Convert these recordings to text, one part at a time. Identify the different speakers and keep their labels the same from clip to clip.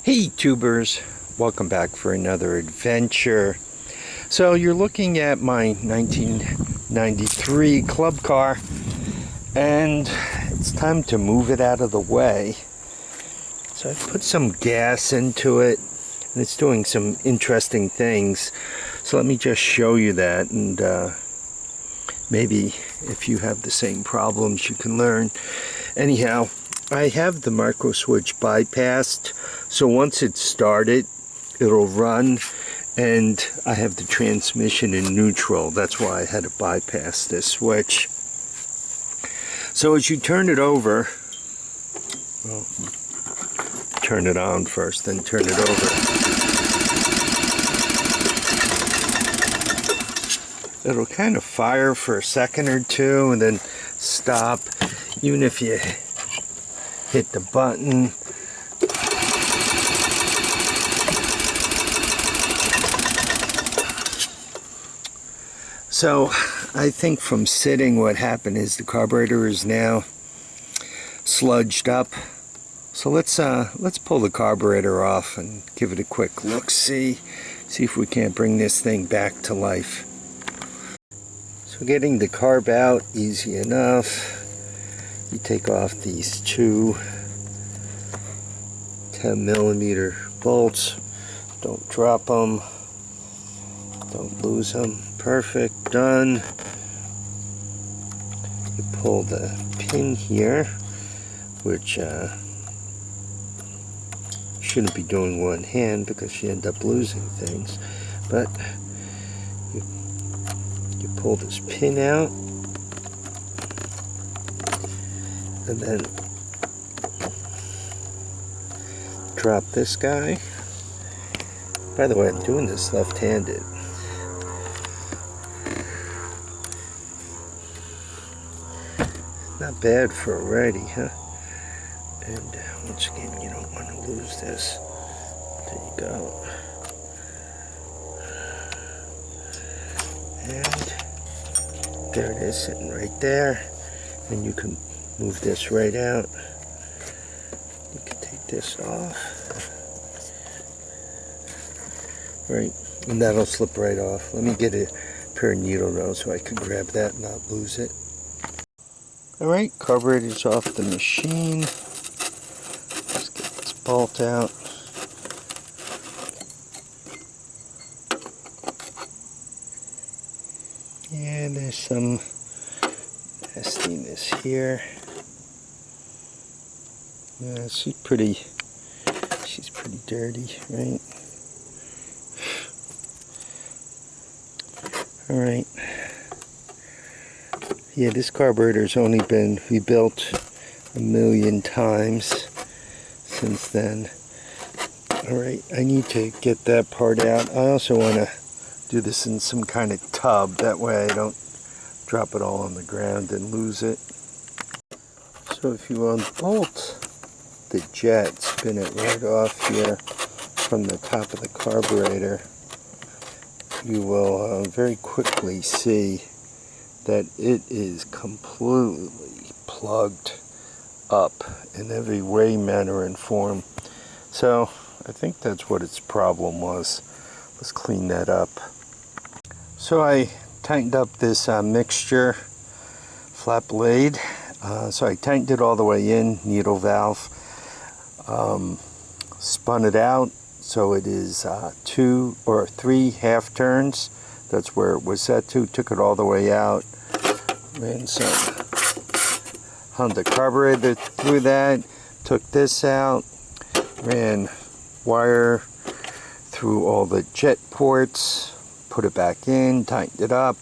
Speaker 1: Hey tubers, welcome back for another adventure. So you're looking at my 1993 club car, and it's time to move it out of the way. So I put some gas into it and it's doing some interesting things. So let me just show you that, and maybe if you have the same problems you can learn. Anyhow, I have the micro switch bypassed, so once it's started it'll run, and I have the transmission in neutral. That's why I had to bypass this switch. So as you turn it over, well, turn it on first, then turn it over. It'll kind of fire for a second or two and then stop, even if you hit the button. So I think from sitting, what happened is the carburetor is now sludged up. So let's pull the carburetor off and give it a quick look. See if we can't bring this thing back to life. So getting the carb out, easy enough. You take off these two 10mm bolts. Don't drop them. Don't lose them. Perfect. Done. You pull the pin here, which shouldn't be doing one hand because you end up losing things. But you pull this pin out, and then drop this guy. By the way, I'm doing this left-handed. Not bad for a righty, huh? And once again, you don't want to lose this. There you go. And there it is, sitting right there. And you can move this right out. You can take this off. Right, and that'll slip right off. Let me get a pair of needle nose so I can grab that and not lose it. Alright, carburetor's off the machine. Let's get this bolt out. And there's some nastiness here. Yeah, she's pretty dirty, right? Alright. Yeah, this carburetor's only been rebuilt a million times since then. Alright, I need to get that part out. I also want to do this in some kind of tub. That way I don't drop it all on the ground and lose it. So if you unbolt the jet, spin it right off here from the top of the carburetor, you will very quickly see that it is completely plugged up in every way, manner, and form. So I think that's what its problem was. Let's clean that up. So I tightened up this mixture flat blade. So I tightened it all the way in, needle valve. Spun it out so it is 2 or 3 half turns. That's where it was set to. Took it all the way out. Ran some Honda carburetor through that. Took this out. Ran wire through all the jet ports. Put it back in. Tightened it up.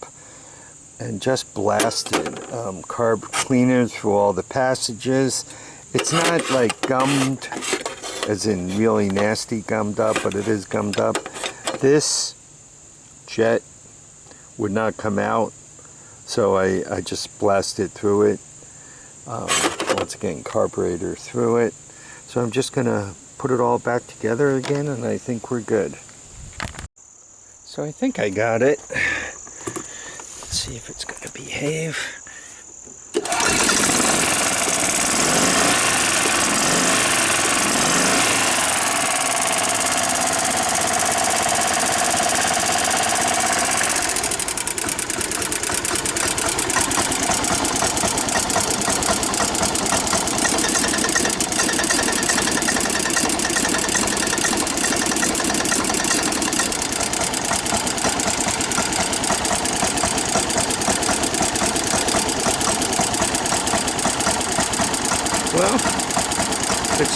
Speaker 1: And just blasted carb cleaner through all the passages. It's not like gummed, as in really nasty gummed up, but it is gummed up. This jet would not come out, so I just blasted through it. Once again, carburetor through it. So I'm just gonna put it all back together again, and I think we're good. So I think I got it. Let's see if it's gonna behave.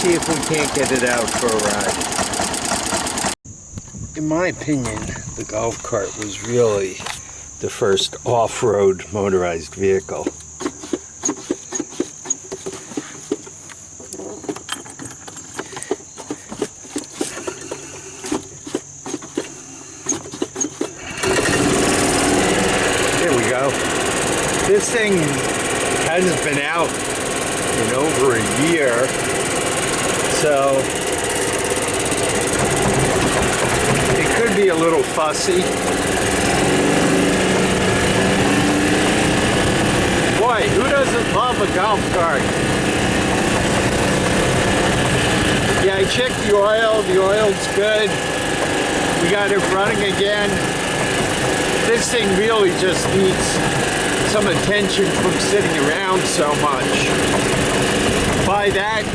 Speaker 1: see if we can't get it out for a ride. In my opinion, the golf cart was really the first off-road motorized vehicle. There we go. This thing hasn't been out in over a year, so it could be a little fussy. Boy, who doesn't love a golf cart? Yeah, I checked the oil. The oil's good. We got it running again. This thing really just needs some attention from sitting around so much. By that,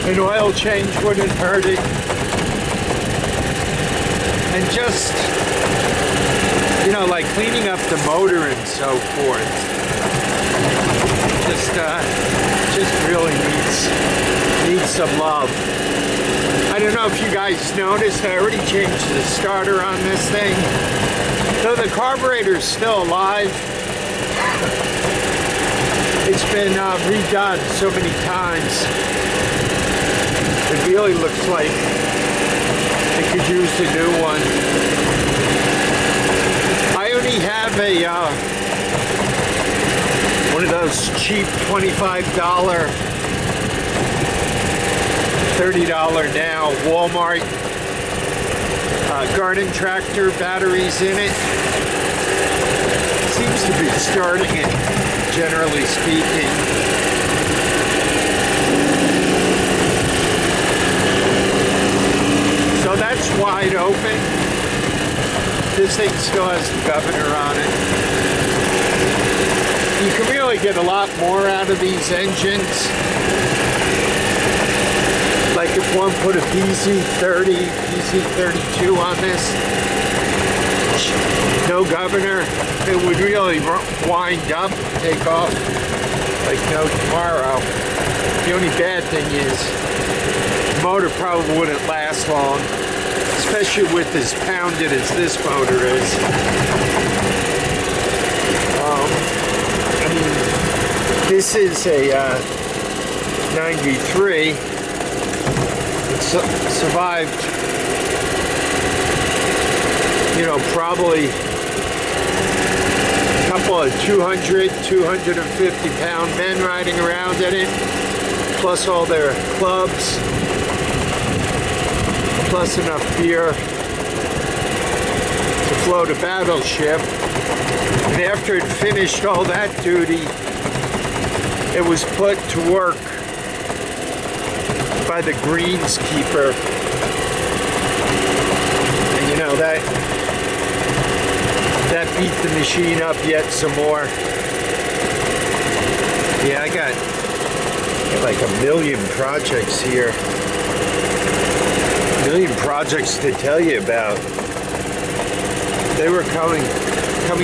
Speaker 1: an oil change wouldn't hurt it. And just, you know, like cleaning up the motor and so forth. Just really needs some love. I don't know if you guys noticed, I already changed the starter on this thing. Though the carburetor's still alive, it's been redone so many times. It really looks like it could use a new one. I only have one of those cheap $25, $30 now Walmart garden tractor batteries in it. Seems to be starting it, generally speaking. So that's wide open. This thing still has the governor on it. You can really get a lot more out of these engines. Like if one put a PZ30, PZ32 on this, no governor, it would really wind up, take off like no tomorrow. The only bad thing is the motor probably wouldn't last long, especially with as pounded as this motor is. I mean, this is a 93. It survived, you know, probably a couple of 200, 250 pound men riding around in it, plus all their clubs, plus enough beer to float a battleship. And after it finished all that duty, it was put to work by the greenskeeper. And you know, that beat the machine up yet some more. Yeah, I got like a million projects here. A million projects to tell you about. They were coming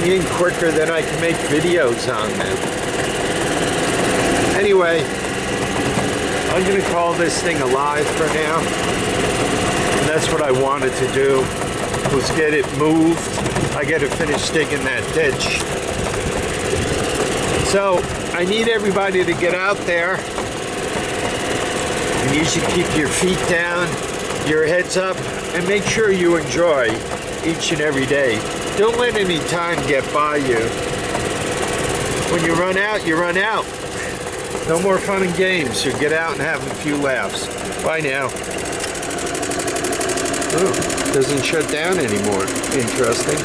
Speaker 1: in quicker than I could make videos on them. Anyway, I'm going to call this thing alive for now. And that's what I wanted to do, was get it moved. I got to finish digging that ditch. So I need everybody to get out there. And you should keep your feet down, your heads up, and make sure you enjoy each and every day. Don't let any time get by you. When you run out, you run out. No more fun and games, so get out and have a few laughs. Bye now. Oh, doesn't shut down anymore. Interesting.